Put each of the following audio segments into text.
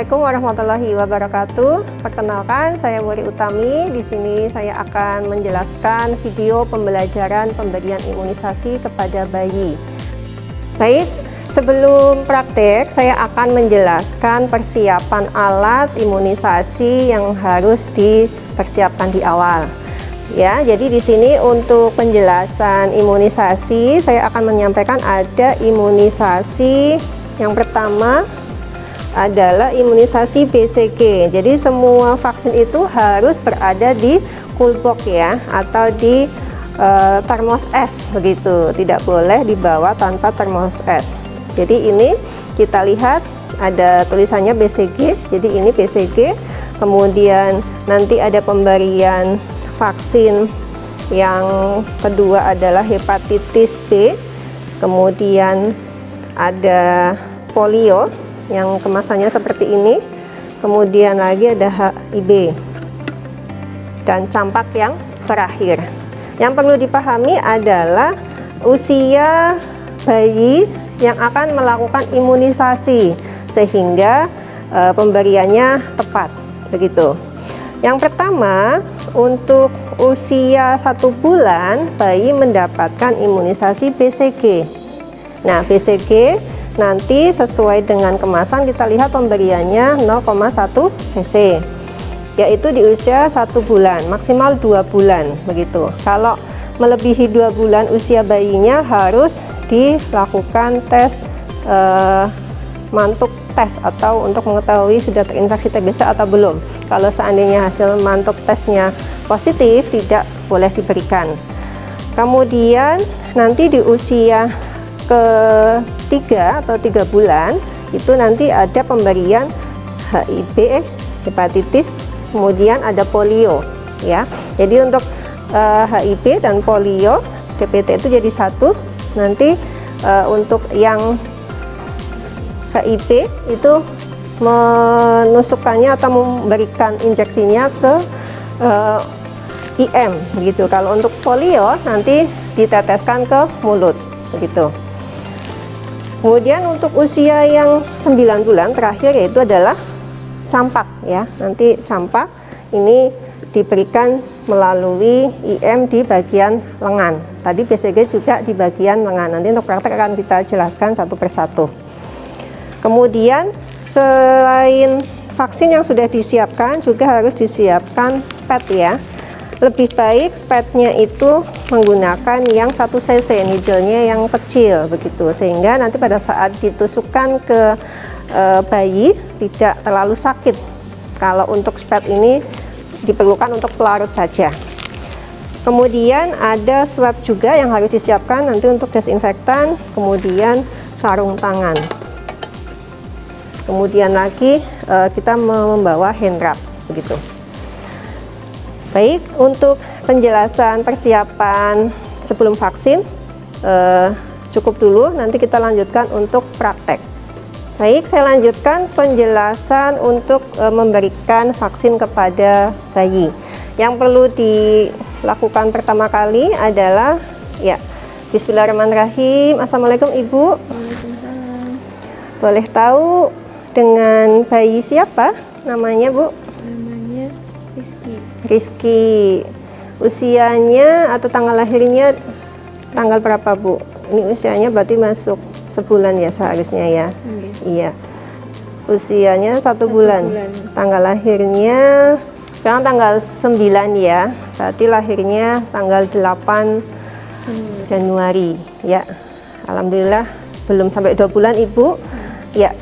Assalamualaikum warahmatullahi wabarakatuh. Perkenalkan, saya Wuri Utami. Di sini saya akan menjelaskan video pembelajaran pemberian imunisasi kepada bayi. Baik, sebelum praktek, saya akan menjelaskan persiapan alat imunisasi yang harus dipersiapkan di awal. Ya, jadi di sini untuk penjelasan imunisasi, saya akan menyampaikan ada imunisasi yang pertama adalah imunisasi BCG. Jadi semua vaksin itu harus berada di cool box ya, atau di termos es begitu. Tidak boleh dibawa tanpa termos es. Jadi ini kita lihat ada tulisannya BCG. Jadi ini BCG. Kemudian nanti ada pemberian vaksin yang kedua adalah hepatitis B. Kemudian ada polio yang kemasannya seperti ini, kemudian lagi ada HIV dan campak yang terakhir. Yang perlu dipahami adalah usia bayi yang akan melakukan imunisasi sehingga pemberiannya tepat begitu. Yang pertama, untuk usia 1 bulan bayi mendapatkan imunisasi BCG. Nah, BCG nanti sesuai dengan kemasan kita lihat pemberiannya 0,1 cc, yaitu di usia 1 bulan, maksimal 2 bulan begitu. Kalau melebihi 2 bulan usia bayinya harus dilakukan tes mantuk tes atau untuk mengetahui sudah terinfeksi TBC atau belum. Kalau seandainya hasil mantuk tesnya positif, tidak boleh diberikan. Kemudian nanti di usia ketiga atau 3 bulan itu nanti ada pemberian HIV, hepatitis, kemudian ada polio ya. Jadi untuk HIV dan polio DPT itu jadi satu. Nanti untuk yang HIV itu menusukkannya atau memberikan injeksinya ke IM begitu. Kalau untuk polio nanti diteteskan ke mulut begitu. Kemudian untuk usia yang 9 bulan terakhir yaitu adalah campak ya. Nanti campak ini diberikan melalui IM di bagian lengan. Tadi BCG juga di bagian lengan. Nanti untuk praktek akan kita jelaskan satu persatu. Kemudian selain vaksin yang sudah disiapkan juga harus disiapkan SPET ya. Lebih baik SPET-nya itu menggunakan yang 1 cc, needle-nya yang kecil begitu, sehingga nanti pada saat ditusukkan ke bayi tidak terlalu sakit. Kalau untuk SPET ini diperlukan untuk pelarut saja. Kemudian ada swab juga yang harus disiapkan nanti untuk desinfektan, kemudian sarung tangan. Kemudian lagi kita membawa hand wrap begitu. Baik, untuk penjelasan persiapan sebelum vaksin cukup dulu, nanti kita lanjutkan untuk praktek. Baik, saya lanjutkan penjelasan untuk memberikan vaksin kepada bayi. Yang perlu dilakukan pertama kali adalah ya, bismillahirrahmanirrahim. Assalamualaikum Ibu. Waalaikumsalam. Boleh tahu dengan bayi siapa namanya Bu? Namanya Rizky. Rizky. Usianya atau tanggal lahirnya tanggal berapa Bu? Ini usianya berarti masuk sebulan ya seharusnya ya. Iya. Usianya 1 bulan. Tanggal lahirnya sekarang tanggal 9 ya. Berarti lahirnya tanggal 8 Januari ya. Alhamdulillah belum sampai 2 bulan Ibu. Ya.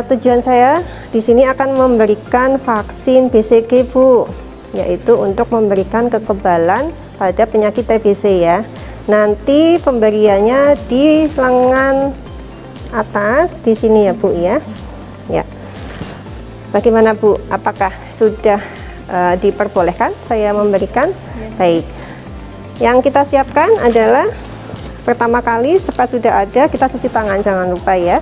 Tujuan saya di sini akan memberikan vaksin BCG Bu, yaitu untuk memberikan kekebalan pada penyakit TBC ya. Nanti pemberiannya di lengan atas di sini ya Bu ya. Ya. Bagaimana Bu? Apakah sudah diperbolehkan saya memberikan? Ya. Baik. Yang kita siapkan adalah pertama kali SPET sudah ada, kita cuci tangan jangan lupa ya.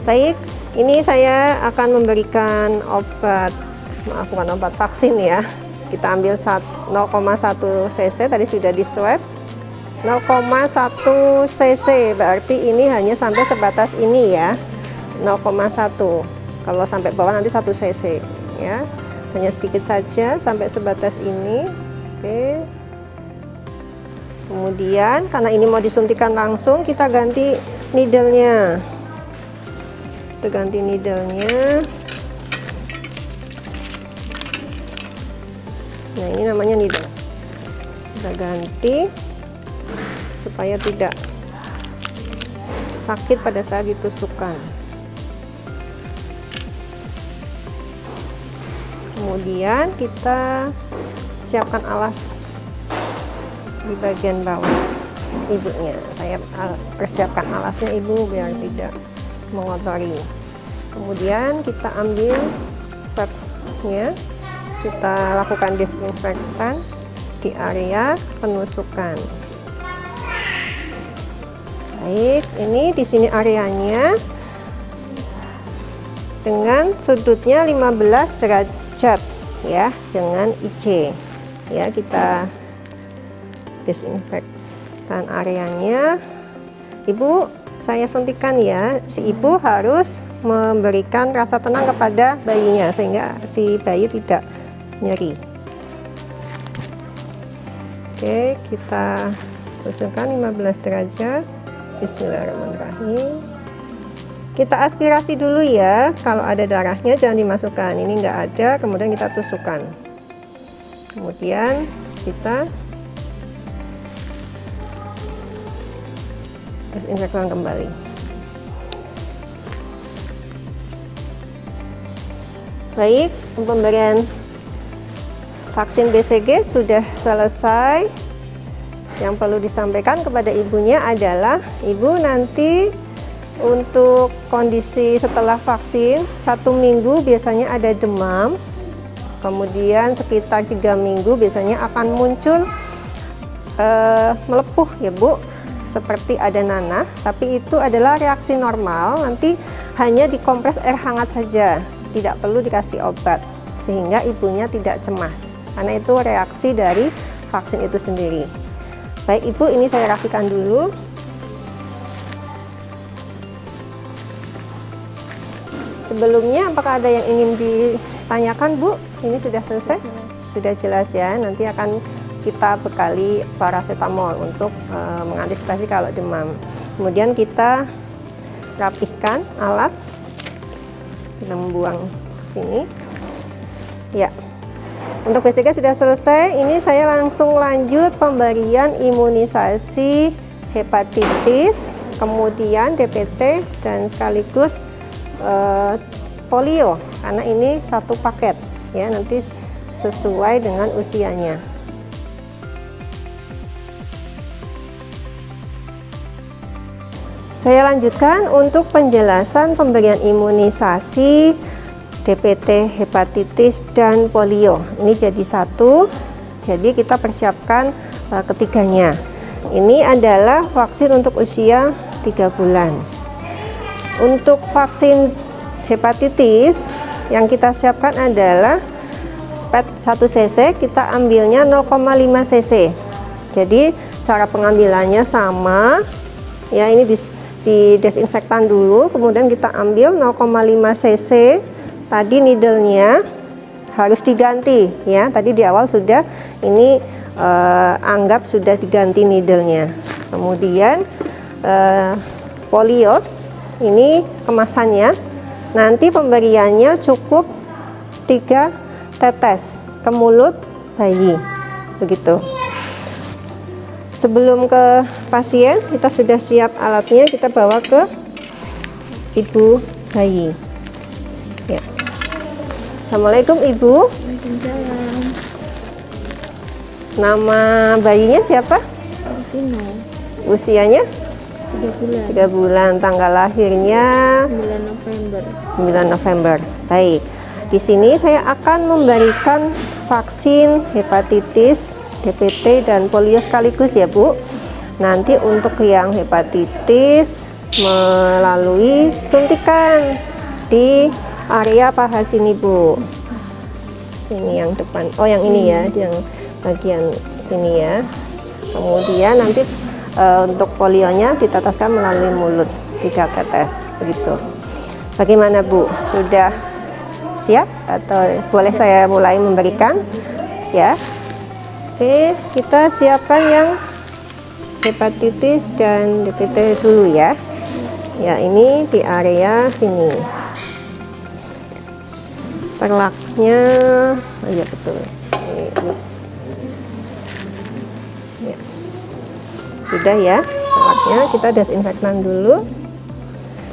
Baik, ini saya akan memberikan obat, maaf bukan obat, vaksin ya. Kita ambil 0,1 cc, tadi sudah di swab. 0,1 cc berarti ini hanya sampai sebatas ini ya, 0,1. Kalau sampai bawah nanti 1 cc ya, hanya sedikit saja sampai sebatas ini. Oke, kemudian karena ini mau disuntikan langsung, kita ganti needle-nya. Kita ganti needle-nya. Nah, ini namanya needle. Kita ganti supaya tidak sakit pada saat ditusukkan. Kemudian kita siapkan alas di bagian bawah ibunya. Saya persiapkan alasnya ibu biar tidak mengotori. Kemudian kita ambil swabnya, kita lakukan disinfektan di area penusukan. Baik, ini di sini areanya dengan sudutnya 15 derajat ya, dengan IC ya. Kita disinfektan areanya. Ibu, saya suntikan ya. Si ibu harus memberikan rasa tenang kepada bayinya sehingga si bayi tidak nyeri. Oke, kita tusukkan 15 derajat. Bismillahirrahmanirrahim. Kita aspirasi dulu ya. Kalau ada darahnya jangan dimasukkan. Ini enggak ada, kemudian kita tusukkan. Kemudian kita disinfektan kembali. Baik, pemberian vaksin BCG sudah selesai. Yang perlu disampaikan kepada ibunya adalah ibu nanti untuk kondisi setelah vaksin 1 minggu biasanya ada demam, kemudian sekitar 3 minggu biasanya akan muncul melepuh ya Bu, seperti ada nanah, tapi itu adalah reaksi normal. Nanti hanya dikompres air hangat saja, tidak perlu dikasih obat, sehingga ibunya tidak cemas karena itu reaksi dari vaksin itu sendiri. Baik ibu, ini saya rapikan dulu. Sebelumnya apakah ada yang ingin ditanyakan Bu? Ini sudah selesai? Sudah jelas ya. Nanti akan kita bekali paracetamol untuk mengantisipasi kalau demam. Kemudian kita rapihkan alat. Kita membuang ke sini. Ya. Untuk BCG sudah selesai. Ini saya langsung lanjut pemberian imunisasi hepatitis, kemudian DPT dan sekaligus polio, karena ini satu paket ya, nanti sesuai dengan usianya. Saya lanjutkan untuk penjelasan pemberian imunisasi DPT, hepatitis, dan polio. Ini jadi satu, jadi kita persiapkan ketiganya. Ini adalah vaksin untuk usia 3 bulan. Untuk vaksin hepatitis yang kita siapkan adalah SPET 1 cc, kita ambilnya 0,5 cc. Jadi cara pengambilannya sama ya, ini di desinfektan dulu, kemudian kita ambil 0,5 cc. Tadi needle-nya harus diganti ya, tadi di awal sudah ini anggap sudah diganti needle-nya. Kemudian polio, ini kemasannya, nanti pemberiannya cukup 3 tetes ke mulut bayi, begitu. Sebelum ke pasien, kita sudah siap alatnya, kita bawa ke ibu bayi ya. Assalamualaikum Ibu. Waalaikumsalam. Nama bayinya siapa? Vino. Usianya? 3 bulan. 3 bulan. Tanggal lahirnya? 9 November. 9 November. Baik. Di sini saya akan memberikan vaksin hepatitis, DPT, dan polio sekaligus ya Bu. Nanti untuk yang hepatitis melalui suntikan di area paha sini Bu. Ini yang depan. Oh, yang ini ya, yang bagian sini ya. Kemudian nanti untuk polionya diteteskan melalui mulut 3 tetes begitu. Bagaimana Bu? Sudah siap atau boleh saya mulai memberikan? Ya. Oke, kita siapkan yang hepatitis dan DPT dulu ya. Ya, ini di area sini. Perlaknya, oh iya betul. Ini. Ya. Sudah ya, perlaknya kita desinfektan dulu.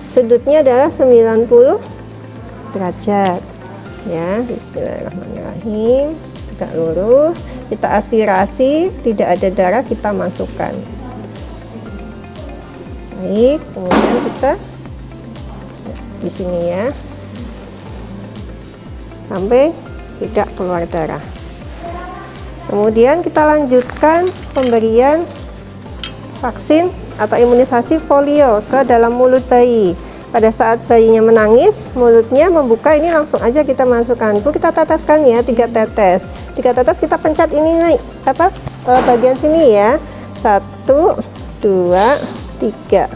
Sudutnya adalah 90 derajat. Ya, bismillahirrahmanirrahim. Tegak lurus, kita aspirasi, tidak ada darah kita masukkan. Baik, kemudian kita di sini ya, sampai tidak keluar darah. Kemudian kita lanjutkan pemberian vaksin atau imunisasi polio ke dalam mulut bayi. Pada saat bayinya menangis, mulutnya membuka, ini langsung aja kita masukkan. Bu, kita teteskan ya 3 tetes. 3 tetes kita pencet ini naik bagian sini ya. 1, 2, 3.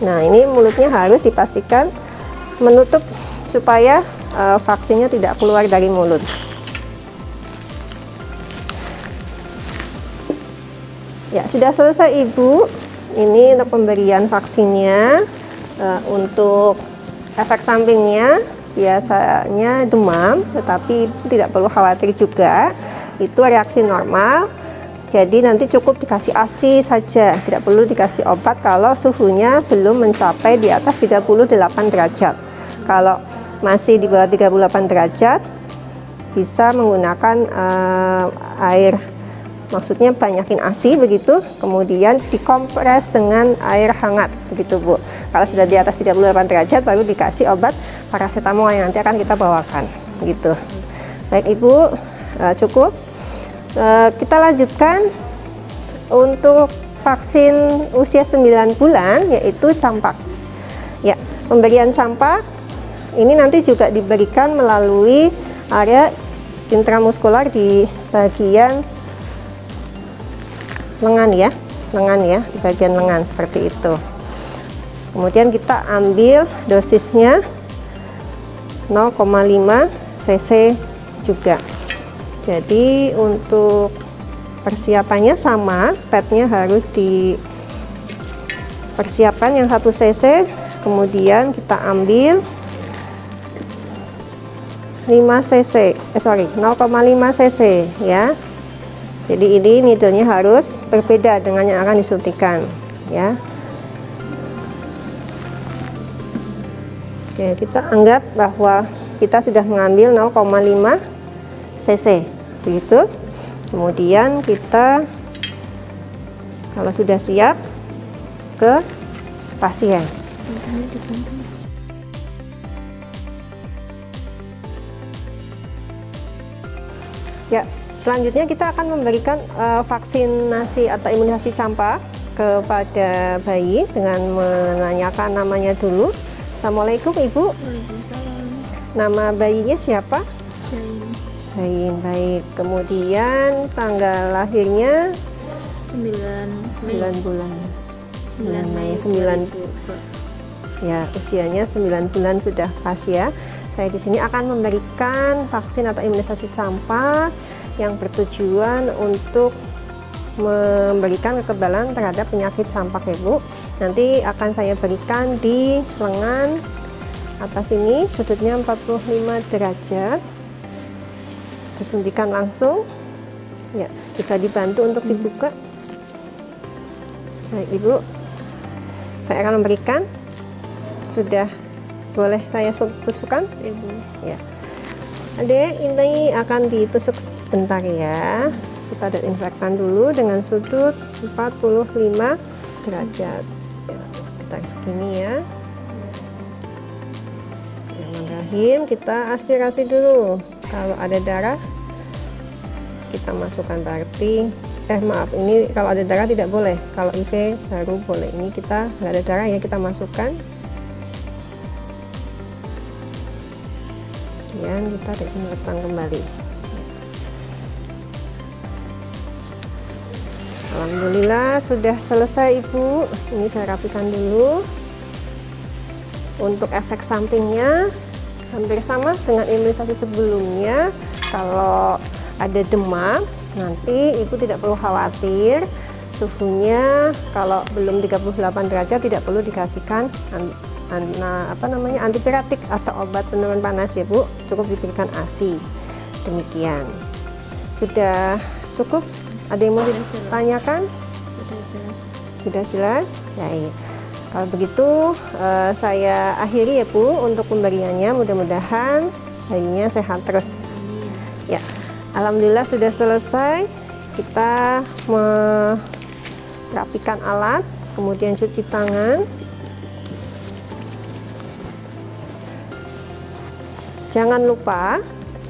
Nah, ini mulutnya harus dipastikan menutup supaya vaksinnya tidak keluar dari mulut. Ya, sudah selesai Ibu. Ini untuk pemberian vaksinnya. Untuk efek sampingnya biasanya demam, tetapi tidak perlu khawatir juga. Itu reaksi normal. Jadi nanti cukup dikasih ASI saja, tidak perlu dikasih obat kalau suhunya belum mencapai di atas 38 derajat. Kalau masih di bawah 38 derajat, bisa menggunakan air, maksudnya banyakin ASI begitu, kemudian dikompres dengan air hangat begitu Bu. Kalau sudah di atas 38 derajat baru dikasih obat paracetamol yang nanti akan kita bawakan gitu. Baik Ibu, cukup. Kita lanjutkan untuk vaksin usia 9 bulan yaitu campak. Ya, pemberian campak ini nanti juga diberikan melalui area intramuskular di bagian lengan ya, di bagian lengan seperti itu. Kemudian kita ambil dosisnya 0,5 cc juga. Jadi untuk persiapannya sama, spatnya harus dipersiapkan yang 1 cc. Kemudian kita ambil 0,5 cc ya. Jadi ini needle-nya harus berbeda dengan yang akan disuntikan ya. Oke, kita anggap bahwa kita sudah mengambil 0,5 cc begitu. Kemudian kita kalau sudah siap ke pasien. Ya, selanjutnya kita akan memberikan vaksinasi atau imunisasi campak kepada bayi dengan menanyakan namanya dulu. Assalamualaikum Ibu. Waalaikumsalam. Nama bayinya siapa? Zain. Baik. Kemudian tanggal lahirnya 9 Mei. 9 bulan. 9 Mei 9 Mei. Ya, usianya 9 bulan sudah pas ya. Saya di sini akan memberikan vaksin atau imunisasi campak yang bertujuan untuk memberikan kekebalan terhadap penyakit campak ya Bu. Nanti akan saya berikan di lengan atas ini, sudutnya 45 derajat. Disuntikan langsung. Ya, bisa dibantu untuk dibuka. Baik Ibu, saya akan memberikan. Sudah boleh saya tusukkan? Ibu. Ya. Adek, ini akan ditusuk sebentar ya. Kita desinfektan dulu dengan sudut 45 derajat. Ya, kita segini ya. Bismillahirrahmanirrahim. Kita aspirasi dulu. Kalau ada darah kita masukkan, berarti maaf, ini kalau ada darah tidak boleh. Kalau IV baru boleh. Ini kita nggak ada darah ya, kita masukkan. Kemudian kita desinfektan kembali. Alhamdulillah sudah selesai Ibu. Ini saya rapikan dulu. Untuk efek sampingnya hampir sama dengan imunisasi sebelumnya. Kalau ada demam, nanti Ibu tidak perlu khawatir. Suhunya kalau belum 38 derajat tidak perlu dikasihkan antipiretik atau obat penurun panas ya Bu. Cukup diberikan ASI. Demikian. Sudah cukup? Ada yang mau ditanyakan? Sudah jelas? Baik. Kalau begitu saya akhiri ya Bu untuk pemberiannya. Mudah-mudahan bayinya sehat terus. Ya, alhamdulillah sudah selesai. Kita merapikan alat, kemudian cuci tangan. Jangan lupa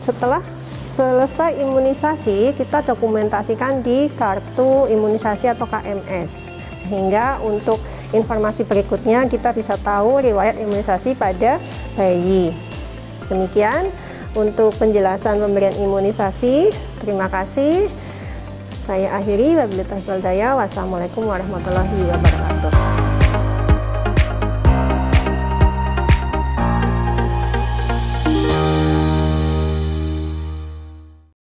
setelah selesai imunisasi kita dokumentasikan di kartu imunisasi atau KMS, sehingga untuk informasi berikutnya kita bisa tahu riwayat imunisasi pada bayi. Demikian untuk penjelasan pemberian imunisasi. Terima kasih. Saya akhiri. Wabillahi taufiq wal hidayah. Wassalamualaikum warahmatullahi wabarakatuh.